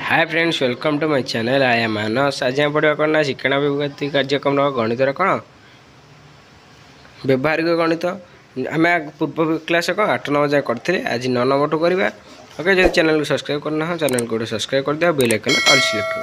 Hi friends, welcome to my channel. I am Manas. आज यहाँ पढ़ा कौन ना शिक्षण अभिव्यक्ति कार्यक्रम गणित कौन व्यवहारिक गणित आम पूर्व क्लास कौन 8 नंबर जाए करते आज 9 नंबर टू करवा। ओके, जो चैनल को सब्सक्राइब करना चैनल को सब्सक्राइब कर दिया, बेल आइकन ऑल सिलेक्ट कर।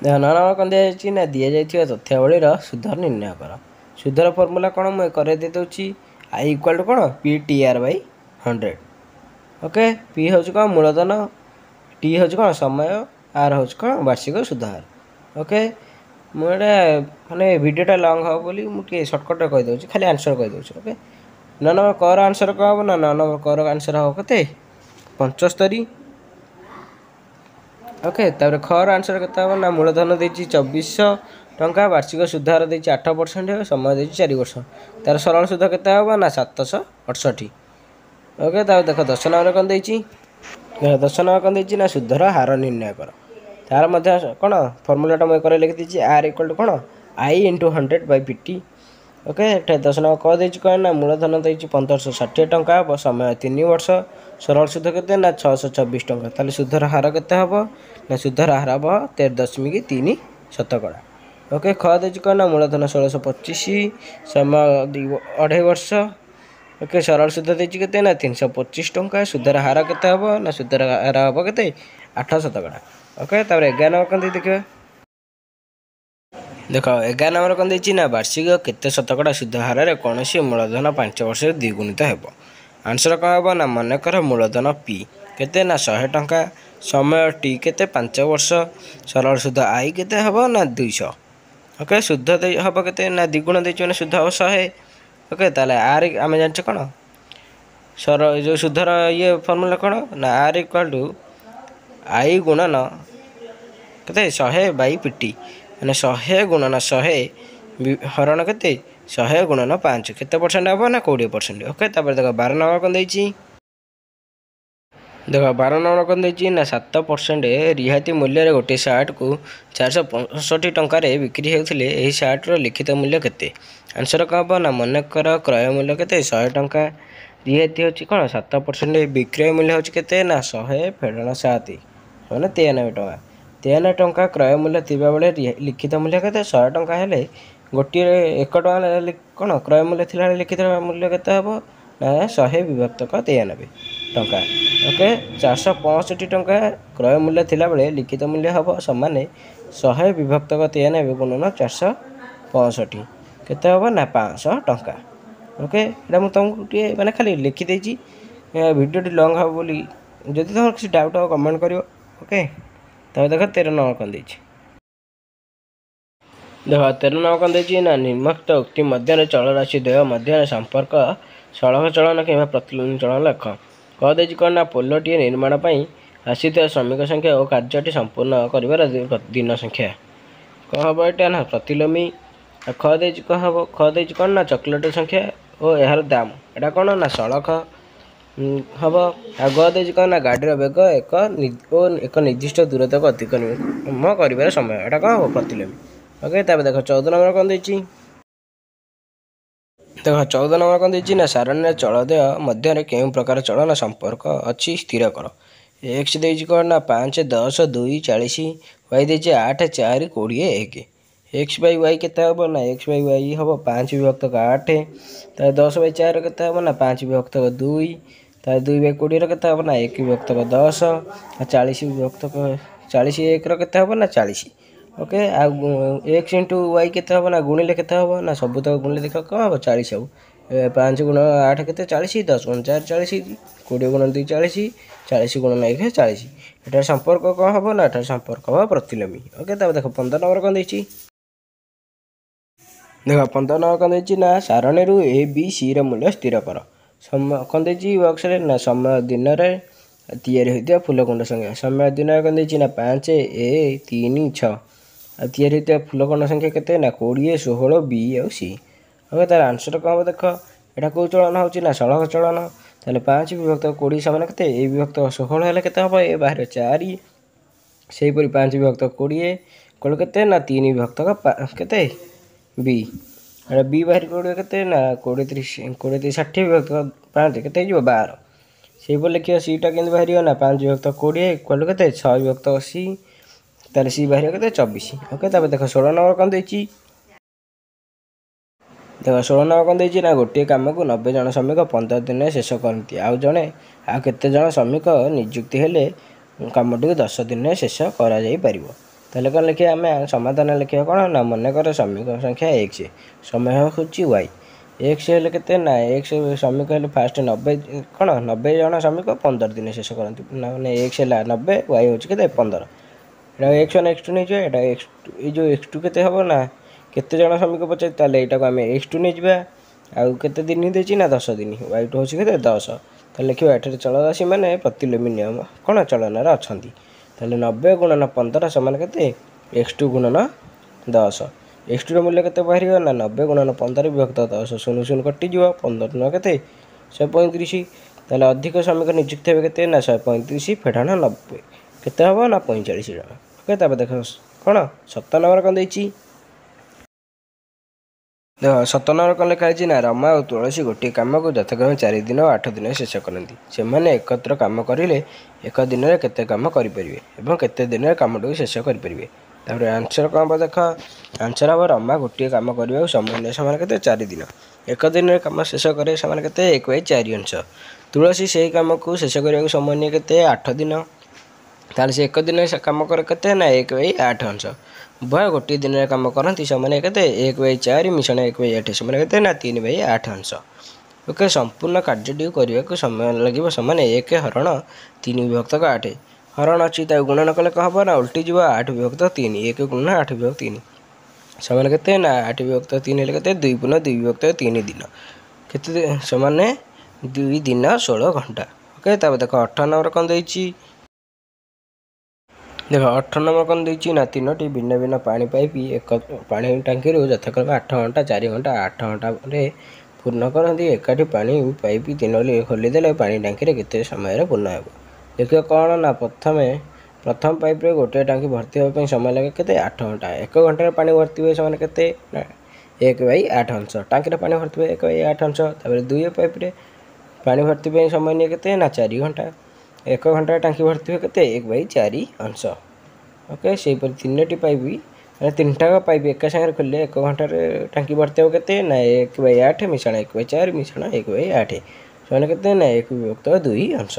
देख 9 नंबर कौन दिखाई ना दि जाइए तथ्यावलीर सुधर निर्णय कर। सुधर फर्मूला कौन मुझे कर दूसरी आई इक्वाल टू कौन P T R by 100। Okay, P हूँ कौन मूलधन, टी हूँ कौन समय, आर हूँ कौन वार्षिक सुधार। ओके, मुझे माने भिडियोटा लंग हम बोली मुझे सर्टकट कहीदे खाली आंसर कहीदे। ओके, 9 नंबर कर आंसर कौन हम ना 9 नंबर कर आंसर हम के 75। ओके, तापर खर आंसर के हम ना मूलधन देती 2400 टंका, वार्षिक सुधार देती 8%, समय देती 4 वर्ष, तार सरल सुध के ना 768। ओके, तापर देख 10 नंबर कौन देती 10 नंबर कौन देती ना सुधर हार निर्णय कर। तार मध्य कौन फर्मूलाटा मुझे कर लिखी दी आर इक्वल टू कौन I into 100 by PT. Okay, 10 number कह देती कौन ना मूलधन देती 1560 टंका, समय 3 वर्ष, सरल सुध के ना 624 टंका। ताले सुधर हार के हम ना सुधर हार हम 13.3 शतकड़ा। ओके, ख देती कौन ना मूलधन 1625, समय 2.5 वर्ष। ओके, सरल सुध देती के ना 325 टंका, सुधर हार के हम ना सुधर हार हम के 8 शतकड़ा। ओके, तापर 11 नंबर कौन देखा देख 11 नंबर कौन देती ना वार्षिक केते शतकड़ा सुध हार में कौन सी मूलधन 5 वर्ष द्विगुणित हो। आंसर कौन हम ना मनकर मूलधन पी केते ना 100 टंका, समय टी केते 5 वर्ष, सरल सुध आई केते हम ना 200। ओके, शुद्ध हम के ना द्विगुण देती शुद्ध हम 100। ओके, ताले आर आम जान कौन सर जो शुद्धर ये फर्मूला कौन ना आर इक्वाल टू आई गुणन के 100 बाई पीटी, मैंने 100 गुणन 100 हरण के 100 गुणन 5 केते परसेंट हम ना 20%। ओके, तापर देख 12 नंबर कौन देती देख 12 नंबर कौन देती ना 7% रिहाती मूल्य गोटे सार्ट को 465 टंकार बिक्री होते यही सार्टर लिखित मूल्य के। आंसर कौन हम ना मनकर क्रय मूल्य के 100 टंका, रिहाती हूँ कौन 7%, विक्रय मूल्य हूँ के ना 100 फेड़न 7 मैंने 93 टंका। 93 टंका क्रय मूल्य थी बेले लिखित मूल्य के 100 टंका हेले गोटे 1 टंका कौन क्रय मूल्य थी लिखित मूल्य के हम ना 100 विभक्त 93 टंका। ओके, 465 टंका क्रय मूल्य थिला बेले लिखित मूल्य हम सामान 100 विभक्त 93 गुणन 465 केते हम ना 500 टंका। ओके, ये मुझे तुमको माने खाली लिखी देती भिडियो लंग हम बोली जदि तुम किसी डाउट हो कमेंट करियो। ओके, तब देख 13 नंबर कौन देख 13 नंबर कौन देती ना निम्नलिखित उक्ति मध्य चल राशि देय मध्य संपर्क सड़क चलन कि प्रतिलोम चलन लेख। कह देती कौन ना पोलटी निर्माण आसी श्रमिक संख्या और कार्यटी संपूर्ण कर दिन संख्या। कह हम यहाँ ना प्रतिलोमी। ख देती कह हम ख देती कौन ना चॉकलेट संख्या और यार दाम एटा कौन ना सड़क हम। ग देती कौन ना गाड़ीर बेग एक निर्दिष्ट दूरता को अतिक्रम कर समय एटा कौन हम प्रतिलोमी। ओके, तब देख 14 नंबर कौन देती देख 14 नंबर कौन देती ना सारण्य चल देय मध्य के प्रकार चलन संपर्क अच्छी स्थिर कर। एक्स देती कौन ना 5 10 2 40, वाई देती 8 4 20 1। एक्स बाई वाई के हम ना एक्स बाई वाई हम 5 विभक्त 8, 10 बाई 4 के हम ना 5 विभक्त 2, 2 बाई 20 के हम ना 1 विभक्त 10, 40 विभक्त 40 1 के हम ना 40। ओके, एक्स इंटू वाई के हम ना गुणिले के हम ना सब तक गुणिले देख कौन हम 40 हम 5 गुण 8 के 40, 10 गुण 4 40, 20 गुण 2 40, 40 गुण 1 40। एटार संपर्क कौन हम ना एटार संपर्क हम प्रतिलोमी। ओके, तब देख 15 नंबर कौन देती देख 15 नंबर कौन देती ना सारणी ए बी सी मूल्य स्थिर कर। कौन देती बक्स ना समय दिन या फूलकुंड संख्या। समय दिन कौन देती ना 5 ए 3 6 या फूलकुंड संख्या के ना 20 16 बी और सी। ओके, तार आंसर कौन हम देख यहाँ कौ चलन हो ना सड़क चलन। ताले 5 विभक्त 20 सामान के ए विभक्त 16 हेल्ले के हम ए बाहर 4 से 5 विभक्त 20 कल के ना 3 विभक्त के बी बी बाहर 20 के ना 20 30 60 विभक्त 5 के 12। ସେଇପରି ଲେଖିବା ସିଟା କେମିତି ବାହାରିବ ନା 5+20 ଇକ୍ୱାଲ୍ କେତେ 6+80 ତାହେଲେ ସି ବାହାରିବ କେତେ 24। ଓକେ ତାପରେ ଦେଖ 16 ନମ୍ବର କ'ଣ ଦେଇଛି ଦେଖ 16 ନମ୍ବର କ'ଣ ଦେଇଛି ନା ଗୋଟିଏ କାମକୁ 90 ଜଣ ଶ୍ରମିକ 15 ଦିନରେ ଶେଷ କରନ୍ତି ଆଉ କେତେ ଜଣ ଶ୍ରମିକ ନିଯୁକ୍ତି ହେଲେ କାମଟିକୁ 10 ଦିନରେ ଶେଷ କରାଯାଇପାରିବ। ତାହେଲେ କ'ଣ ଲେଖିବା ଆମେ ସମାଧାନ ଲେଖିବା କ'ଣ ନା ମନେକର ଶ୍ରମିକ ସଂଖ୍ୟା x ସମୟ ହେଉଛି y x ହେଲେ କେତେ ନା x ଶ୍ରମିକ ହେଲେ ଫାଷ୍ଟ 90 ଜଣ ଶ୍ରମିକ 15 ଦିନ ଶେଷ କରନ୍ତି ମାନେ x ହେଲା 90 y ହେଉଛି କେତେ 15 ଏଇଟା x1 x2 ନେଇଯିବା ଏଇଟା x2 ଏଇ ଯେଉଁ x2 କେତେ ହେବ ନା କେତେ ଜଣ ଶ୍ରମିକ ପଚାରି ତାହେଲେ ଏଇଟାକୁ ଆମେ x2 ନେଇଯିବା ଆଉ କେତେ ଦିନ ଦେଇଛି ନା 10 ଦିନ y2 ହେଉଛି କେତେ 10 ତାହେଲେ ଲେଖିବା ଏଠାରେ ଚଳରାଶି ମାନେ ପ୍ରତିଲୋମୀ ନିୟମ କ'ଣ ଚଳନାରେ ଅଛନ୍ତି ତାହେଲେ 90 ଗୁଣନ 15 ସମାନ କେତେ x2 ଗୁଣନ 10 x2ର ମୂଲ୍ୟ କେତେ ବାହାରିବ ନା 90 ଗୁଣନ 15 ବିଭକ୍ତ 10 ଶୂନ ଶୂନ କଟିଯିବ 15 ନୁହଁ କେତେ 135 ତାହେଲେ ଅଧିକ ଶ୍ରମିକ ନିଯୁକ୍ତି ହେବେ କେତେ ନା 135 ଫେଡ଼ାଣ 90 କେତେ ହେବ ନା 45 ଜଣ। ଓକେ ତାପରେ ଦେଖ କ'ଣ 7 ନମ୍ବର କ'ଣ ଦେଇଛି ଦେଖ 7 ନମ୍ବର କ'ଣ ଲେଖା ହେଇଛି ନା ରମା ଓ ତୁଳସୀ ଗୋଟିଏ କାମକୁ ଯଥାକ୍ରମେ 4 ଦିନ ଓ 8 ଦିନରେ ଶେଷ କରନ୍ତି ସେମାନେ ଏକତ୍ର କାମ କରିଲେ ଏକ ଦିନରେ କେତେ କାମ କରିପାରିବେ ଏବଂ କେତେ ଦିନରେ କାମଟିକୁ ଶେଷ କରିପାରିବେ। ତାପରେ ଆନ୍ସର କ'ଣ ହେବ ଦେଖ ଆନ୍ସର ହେବ ରମା ଗୋଟିଏ କାମ କରିବାକୁ ସମୟ ନିଏ ସେମାନେ କେତେ 4 ଦିନ ଏକ ଦିନରେ କାମ ଶେଷ କରେ ସେମାନେ କେତେ 1/4 ଅଂଶ ତୁଳସୀ ସେହି କାମକୁ ଶେଷ କରିବାକୁ ସମୟ ନିଏ କେତେ 8 ଦିନ ତାହେଲେ ସେ ଏକ ଦିନରେ କାମ କରେ କେତେ ନା 1/8 ଅଂଶ ଉଭୟ ଗୋଟିଏ ଦିନରେ କାମ କରନ୍ତି ସେମାନେ କେତେ 1/4 ମିଶଣ 1/8 ସେମାନେ କେତେ ନା 3/8 ଅଂଶ। ଓକେ ସମ୍ପୂର୍ଣ୍ଣ କାର୍ଯ୍ୟଟିକୁ କରିବାକୁ ସମୟ ଲାଗିବ ସମାନେ 1 ହରଣ 3/8 ହରଣ ଅଛି ତାକୁ ଗୁଣନ କଲେ କ'ଣ ହେବ ନା ଉଲ୍ଟି ଯିବ 8/3 1 ଗୁଣନ 8/3 ସେମାନେ କେତେ ନା 8/3 ହେଲେ କେତେ 2 ଗୁଣ 2/3 ଦିନ କେତେ ସେମାନେ 2 ଦିନ 16 ଘଣ୍ଟା। ଓକେ ତାପରେ ଦେଖ 18 ନମ୍ବର କ'ଣ ଦେଇଛି ଦେଖ 18 ନମ୍ବର କ'ଣ ଦେଇଛି ନା 3ଟି ଭିନ୍ନ ଭିନ୍ନ ପାଣି ପାଇପ୍ ଏକ ପାଣି ଟାଙ୍କିରୁ ଯଥାକ୍ରମେ 8 ଘଣ୍ଟା 4 ଘଣ୍ଟା 8 ଘଣ୍ଟାରେ ପୂର୍ଣ୍ଣ କରନ୍ତି ଏକାଠି ପାଣି ପାଇପ୍ 3ଟି ଖୋଲିଦେଲେ ପାଣି ଟାଙ୍କିରେ କେତେ ସମୟରେ ପୂର୍ଣ୍ଣ ହେବ। ଦେଖିବା କ'ଣ ନା ପ୍ରଥମ ପାଇପ୍ରେ ଗୋଟିଏ ଟାଙ୍କି ଭର୍ତ୍ତି ହେବା ପାଇଁ ସମୟ ଲାଗେ କେତେ 8 ଘଣ୍ଟା 1 ଘଣ୍ଟାରେ ପାଣି ଭର୍ତ୍ତି ହୁଏ ସେମାନେ କେତେ ନା 1/8 ଅଂଶ ଟାଙ୍କିରେ ପାଣି ଭର୍ତ୍ତି ହୁଏ 1/8 ଅଂଶ ତାପରେ 2 ପାଇପ୍ରେ ପାଣି ଭର୍ତ୍ତି ପାଇଁ ସମୟ ନିଏ କେତେ ନା 4 ଘଣ୍ଟା 1 ଘଣ୍ଟାରେ ଟାଙ୍କି ଭର୍ତ୍ତି ହୁଏ କେତେ 1/4 ଅଂଶ। ଓକେ ସେହିପରି 3ଟି ପାଇପ୍ ମାନେ 3ଟାକ ପାଇପ୍ ଏକା ସାଙ୍ଗରେ ଖୋଲିଲେ 1 ଘଣ୍ଟାରେ ଟାଙ୍କି ଭର୍ତ୍ତି ହେବ କେତେ ନା 1/8 ମିଶାଣ 1/4 ମିଶାଣ 1/8 ସେମାନେ କେତେ ନା 1/2 ଅଂଶ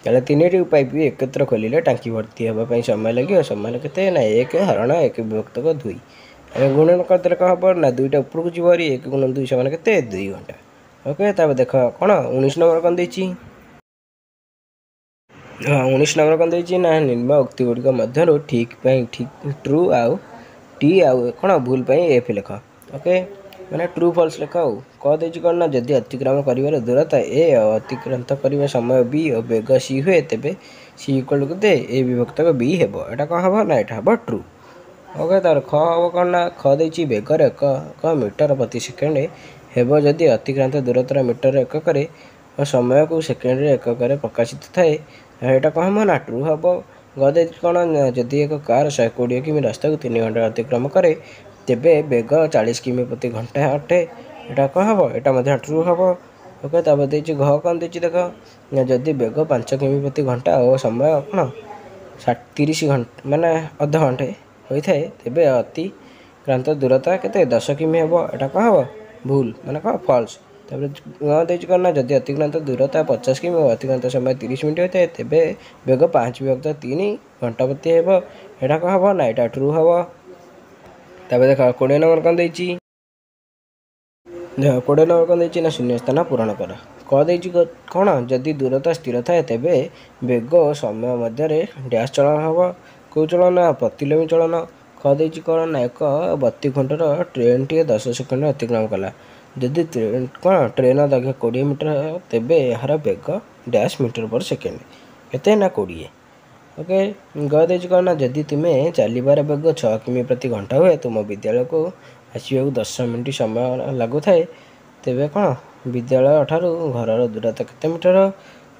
ତାହେଲେ 3ଟି ପାଇପ୍ ଏକତ୍ର ଖୋଲିଲେ ଟାଙ୍କି ଭର୍ତ୍ତି ହେବା ପାଇଁ ସମୟ ଲାଗିବ ସମାନ କେତେ ନା 1 ହରଣ 1/2 ଆମେ ଗୁଣନ କରିଦେଲେ କ'ଣ ହେବ ନା 2ଟା ଉପରକୁ ଯିବ ଭାରି 1 ଗୁଣ 2 ସମାନ କେତେ 2 ଘଣ୍ଟା। ଓକେ ତାପରେ ଦେଖ କ'ଣ 19 ନମ୍ବର କ'ଣ ଦେଇଛି 19 ନମ୍ବର କ'ଣ ଦେଇଛି ନା ନିମ୍ନ ଉକ୍ତି ଗୁଡ଼ିକ ମଧ୍ୟରୁ ଠିକ୍ ପାଇଁ ଟ୍ରୁ ଆଉ ଟି ଆଉ କ'ଣ ଭୁଲ ପାଇଁ ଏଫ୍ ଲେଖ। ଓକେ ମାନେ ଟ୍ରୁ ଫଲ୍ସ ଲେଖ ଆଉ କ'ଣ ଦେଇଛି କ'ଣ ନା ଯଦି ଅତିକ୍ରମ କରିବାର ଦୂରତା ଏ ଅତିକ୍ରାନ୍ତ କରିବା ସମୟ ବି ଓ ବେଗ ସି ହୁଏ ତେବେ ସି ଇକ୍ୱାଲ୍ କେତେ ଏ ବିଭକ୍ତକ ବି ହେବ ଏଇଟା କ'ଣ ହେବ ନା ଏଇଟା ହେବ ଟ୍ରୁ। ଓକେ ତାପରେ ଖ ହେବ କ'ଣ ନା ଖ ଦେଇଛି ବେଗରେ 1 ମିଟର ପ୍ରତି ସେକେଣ୍ଡ ହେବ ଯଦି ଅତିକ୍ରାନ୍ତ ଦୂରତାର ମିଟର ଏକକରେ ଓ ସମୟକୁ ସେକେଣ୍ଡରେ ଏକକରେ ପ୍ରକାଶିତ ଥାଏ ଏଇଟା କ'ଣ ହେବ ନା ଟ୍ରୁ ହେବ। ଗ ଦେଇଛି କ'ଣ ଯଦି ଏକ କାର୍ 120 କିମି ରାସ୍ତାକୁ 3 ଘଣ୍ଟାରେ ଅତିକ୍ରମ କରେ ତେବେ ବେଗ 40 କିମି ପ୍ରତି ଘଣ୍ଟା ଅଟେ ଏଇଟା କ'ଣ ହେବ ଏଇଟା ମଧ୍ୟ ଟ୍ରୁ ହେବ। ଓକେ ତାପରେ ଦେଇଛି ଘ କ'ଣ ଦେଇଛି ଦେଖ ଯଦି ବେଗ 5 କିମି ପ୍ରତି ଘଣ୍ଟା ଓ ସମୟ କ'ଣ 30 ଘଣ୍ଟା ମାନେ ଅଧଘଣ୍ଟେ ହୋଇଥାଏ ତେବେ ଅତିକ୍ରାନ୍ତ ଦୂରତା କେତେ 10 କିମି ହେବ ଏଇଟା କ'ଣ ହେବ ଭୁଲ ମାନେ କ'ଣ ଫଲ୍ସ। ତାପରେ ଦେଇଛି କ'ଣ ନା ଯଦି ଅତିକ୍ରାନ୍ତ ଦୂରତା 50 କିମି ଓ ଅତିକ୍ରାନ୍ତ ସମୟ 30 ମିନିଟ୍ ହୋଇଥାଏ ତେବେ ବେଗ 5/3 ଘଣ୍ଟା ପ୍ରତି ହେବ ଏଇଟା କ'ଣ ହେବ ନା ଏଇଟା ଟ୍ରୁ ହେବ। ତାପରେ ଦେଖ 20 ନମ୍ବର କ'ଣ ଦେଇଛି 20 ନମ୍ବର କ'ଣ ଦେଇଛି ନା ଶୂନ୍ୟ ସ୍ଥାନ ପୂରଣ କର କ'ଣ ଦେଇଛି କ'ଣ ଯଦି ଦୂରତା ସ୍ଥିର ଥାଏ ତେବେ ବେଗ ଓ ସମୟ ମଧ୍ୟରେ ଡ୍ୟାସ୍ ଚଳନ ହେବ କେଉଁ ଚଳନ ପ୍ରତିଲୋମୀ ଚଳନ। ଖ ଦେଇଛି କ'ଣ ନା ଏକ 32 ଘଣ୍ଟାର ଟ୍ରେନ୍ଟିଏ 10 ସେକେଣ୍ଡରେ ଅତିକ୍ରମ କଲା ଯଦି ଟ୍ରେନ୍ର ଦୈର୍ଘ୍ୟ 20 ମିଟର ତେବେ ଏହାର ବେଗ ଡ୍ୟାସ୍ ମିଟର ପର ସେକେଣ୍ଡ କେତେ ନା 20। ଓକେ ଗ ଦେଇଛି କ'ଣ ନା ଯଦି ତୁମେ ଚାଲିବାର ବେଗ 6 କିମି ପ୍ରତି ଘଣ୍ଟା ହୁଏ ତୁମ ବିଦ୍ୟାଳୟକୁ ଆସିବାକୁ 10 ମିନିଟ୍ ସମୟ ଲାଗୁଥାଏ ତେବେ କ'ଣ ବିଦ୍ୟାଳୟ ଠାରୁ ଘରର ଦୂରତା କେତେ ମିଟର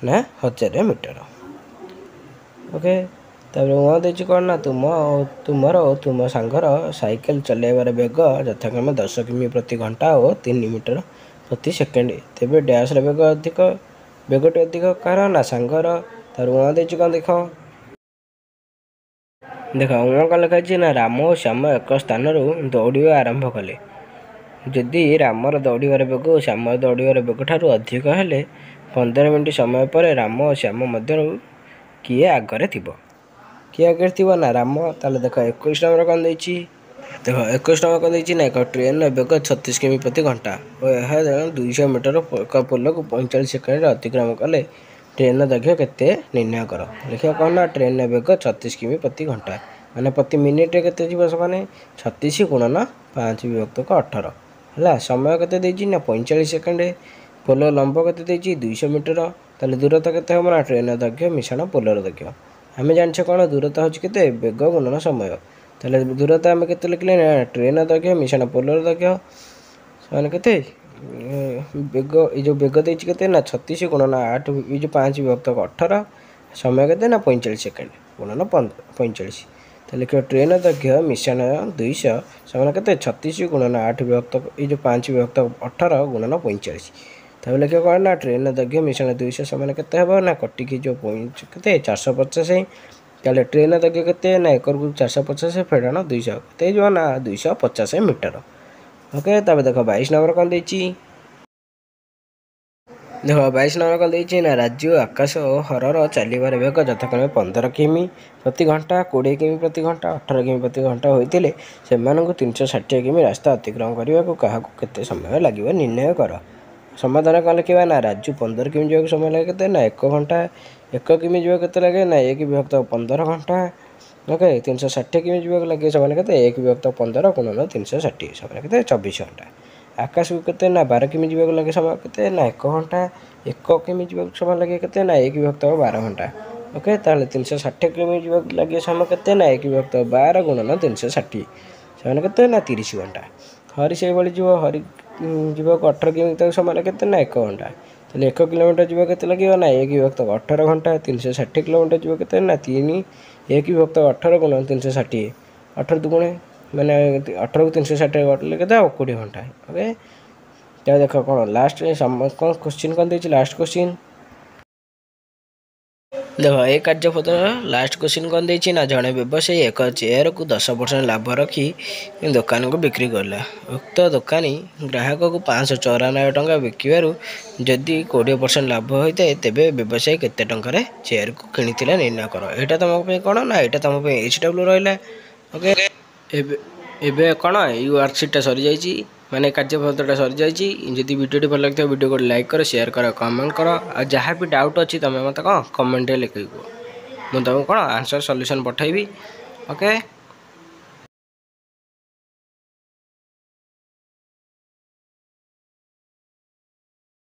ନା 1000 ମିଟର। ଓକେ ତାପରେ ଦେଇଛି କ'ଣ ନା ତୁମର ଓ ତୁମ ସାଙ୍ଗର ସାଇକେଲ ଚଲାଇବାର ବେଗ ଯଥାକ୍ରମେ 10 କିମି ପ୍ରତି ଘଣ୍ଟା ଓ 3 ମିଟର ପ୍ରତି ସେକେଣ୍ଡ ତେବେ ଡ୍ୟାସ୍ର ବେଗ ଅଧିକ ବେଗଟି ଅଧିକ କାହାର ନା ସାଙ୍ଗର। ତାର ଉଁ ଦେଇଛି କ'ଣ ଦେଖ। ଦେଖ ଉଁ କ'ଣ ଲେଖା ହେଇଛି ନା ରାମ ଓ ଶ୍ୟାମ ଏକ ସ୍ଥାନରୁ ଦୌଡ଼ିବା ଆରମ୍ଭ କଲେ। ଯଦି ରାମର ଦୌଡ଼ିବାର ବେଗ ଓ ଶ୍ୟାମର ଦୌଡ଼ିବାର ବେଗ ଠାରୁ ଅଧିକ ହେଲେ 15 ମିନିଟ୍ ସମୟ ପରେ ରାମ ଓ ଶ୍ୟାମ ମଧ୍ୟରୁ କିଏ ଆଗରେ ଥିବ? କିଏ ଆଗରେ ଥିବ ନା ରାମ। ତାହେଲେ ଦେଖ 21 ନମ୍ବର କ'ଣ ଦେଇଛି। ଦେଖ 21 ନମ୍ବର କ'ଣ ଦେଇଛି ନା ଏକ ଟ୍ରେନ୍ର ବେଗ 36 କିମି ପ୍ରତି ଘଣ୍ଟା ଓ ଏହା 200 ମିଟର ଏକ ପୋଲକୁ 45 ସେକେଣ୍ଡରେ ଅତିକ୍ରମ କଲେ ଟ୍ରେନ୍ର ଦୈର୍ଘ୍ୟ କେତେ ନିର୍ଣ୍ଣୟ କର। ଦେଖିବା କ'ଣ ନା ଟ୍ରେନ୍ର ବେଗ 36 କିମି ପ୍ରତି ଘଣ୍ଟା ମାନେ ପ୍ରତି ମିନିଟ୍ରେ କେତେ ଯିବ ସେମାନେ 36 ଗୁଣନ 5/18 ହେଲା। ସମୟ କେତେ ଦେଇଛି ନା 45 ସେକେଣ୍ଡ। ପୋଲ ଲମ୍ବ କେତେ ଦେଇଛି 200 ମିଟର। ତାହେଲେ ଦୂରତା କେତେ ହେବ ନା ଟ୍ରେନ୍ର ଦୈର୍ଘ୍ୟ ମିଶାଣ ପୋଲର ଦୈର୍ଘ୍ୟ। ଆମେ ଜାଣିଛେ କ'ଣ ଦୂରତା ହେଉଛି କେତେ ବେଗ ଗୁଣନ ସମୟ। ତାହେଲେ ଦୂରତା ଆମେ କେତେ ଲେଖିଲେ ନା ଟ୍ରେନ୍ର ଦୈର୍ଘ୍ୟ ମିଶାଣ ପୋଲର ଦୈର୍ଘ୍ୟ ସେମାନେ କେତେ ବେଗ ଏଇ ଯେଉଁ ବେଗ ଦେଇଛି କେତେ ନା 36 ଗୁଣନ 8 ଏଇ ଯେଉଁ 5/18 ସମୟ କେତେ ନା 45 ସେକେଣ୍ଡ ଗୁଣନ 45। ତାହେଲେ ଲେଖିବ ଟ୍ରେନ୍ର ଦୈର୍ଘ୍ୟ ମିଶାଣ 200 ସେମାନେ କେତେ 36 ଗୁଣନ 8 ଏଇ ଯେଉଁ 5/18 ଗୁଣନ 45। ତାପରେ ଲେଖିବ କ'ଣ ନା ଟ୍ରେନ୍ର ଦୈର୍ଘ୍ୟ ମିଶାଣ 200 ସେମାନେ କେତେ ହେବ ନା କଟିକି ଯେଉଁ କେତେ 450। ତାହେଲେ ଟ୍ରେନ୍ର ଦୈର୍ଘ୍ୟ କେତେ ନା ଏକରକୁ 450 ଫେଡ଼ାଣ 200 କେତେ ହେଇଯିବ ନା 250 ମିଟର। ଓକେ। ତାପରେ ଦେଖ 22 ନମ୍ବର କ'ଣ ଦେଇଛି। ଦେଖ 22 ନମ୍ବର କ'ଣ ଦେଇଛି ନା ରାଜୁ ଆକାଶ ଓ ହରର ଚାଲିବାର ବେଗ ଯଥାକ୍ରମେ 15 କିମି ପ୍ରତି ଘଣ୍ଟା 20 କିମି ପ୍ରତି ଘଣ୍ଟା 18 କିମି ପ୍ରତି ଘଣ୍ଟା ହୋଇଥିଲେ ସେମାନଙ୍କୁ 360 କିମି ରାସ୍ତା ଅତିକ୍ରମ କରିବାକୁ କାହାକୁ କେତେ ସମୟ ଲାଗିବ ନିର୍ଣ୍ଣୟ କର। ସମାଧାନ କ'ଣ ଲେଖିବା ନା ରାଜୁ 15 କିମି ଯିବାକୁ ସମୟ ଲାଗେ କେତେ ନା 1 ଘଣ୍ଟା। 1 କିମି ଯିବାକୁ କେତେ ଲାଗେ ନା 1/15 ଘଣ୍ଟା। ଓକେ। 360 କିମି ଯିବାକୁ ଲାଗେ ସେମାନେ କେତେ 1/15 ଗୁଣନ 360 ସେମାନେ କେତେ 24 ଘଣ୍ଟା। ଆକାଶକୁ କେତେ ନା 12 କିମି ଯିବାକୁ ଲାଗେ ସମୟ କେତେ ନା 1 ଘଣ୍ଟା। 1 କିମି ଯିବାକୁ ସମୟ ଲାଗେ କେତେ ନା 1/12 ଘଣ୍ଟା। ଓକେ। ତାହେଲେ 360 କିମି ଯିବାକୁ ଲାଗେ ସମୟ କେତେ ନା 1/12 ଗୁଣନ 360 ସେମାନେ କେତେ ନା 30 ଘଣ୍ଟା। ହରି ସେଇଭଳି ଯିବ ହରି ଯିବାକୁ 18 କିମି ତାକୁ ସମୟ କେତେ ନା 1 ଘଣ୍ଟା। ତାହେଲେ 1 କିଲୋମିଟର ଯିବାକୁ କେତେ ଲାଗିବ ନା 1/18 ଘଣ୍ଟା। 360 କିଲୋମିଟର ଯିବ କେତେ ନା 1/18 ଗୁଣନ 360 18 ଦୁଗୁଣେ ମାନେ 18କୁ 360 ଗଲେ କେତେ ହେବ 20 ଘଣ୍ଟା। ଓକେ। ତାହେଲେ ଦେଖ କ'ଣ ଲାଷ୍ଟ କ'ଣ କୋଶ୍ଚିନ୍ କ'ଣ ଦେଇଛି ଲାଷ୍ଟ କୋଶ୍ଚିନ୍। ଦେଖ ଏ କାର୍ଯ୍ୟପତ୍ରର ଲାଷ୍ଟ କୋଶ୍ଚିନ୍ କ'ଣ ଦେଇଛି ନା ଜଣେ ବ୍ୟବସାୟୀ ଏକ ଚେୟାରକୁ 10% ଲାଭ ରଖି ଦୋକାନକୁ ବିକ୍ରି କଲା। ଉକ୍ତ ଦୋକାନୀ ଗ୍ରାହକକୁ 594 ଟଙ୍କା ବିକିବାରୁ ଯଦି 20% ଲାଭ ହୋଇଥାଏ ତେବେ ବ୍ୟବସାୟୀ କେତେ ଟଙ୍କାରେ ଚେୟାରକୁ କିଣିଥିଲା ନିର୍ଣ୍ଣୟ କର। ଏଇଟା ତୁମ ପାଇଁ କ'ଣ ନା ଏଇଟା ତୁମ ପାଇଁ HW ରହିଲା। ଓକେ। ଏବେ କ'ଣ ଏଇ ୱାର୍କସିଟ୍ଟା ସରିଯାଇଛି ମାନେ କାର୍ଯ୍ୟପତ୍ରଟା ସରିଯାଇଛି। ଯଦି ଭିଡ଼ିଓଟି ଭଲ ଲାଗିଥିବ ଭିଡ଼ିଓକୁ ଲାଇକ୍ କର ସେୟାର କର କମେଣ୍ଟ କର ଆଉ ଯାହା ବି ଡାଉଟ୍ ଅଛି ତୁମେ ମୋତେ କ'ଣ କମେଣ୍ଟରେ ଲେଖିବ ମୁଁ ତୁମକୁ କ'ଣ ଆନ୍ସର୍ ସଲ୍ୟୁସନ୍ ପଠାଇବି। ଓକେ।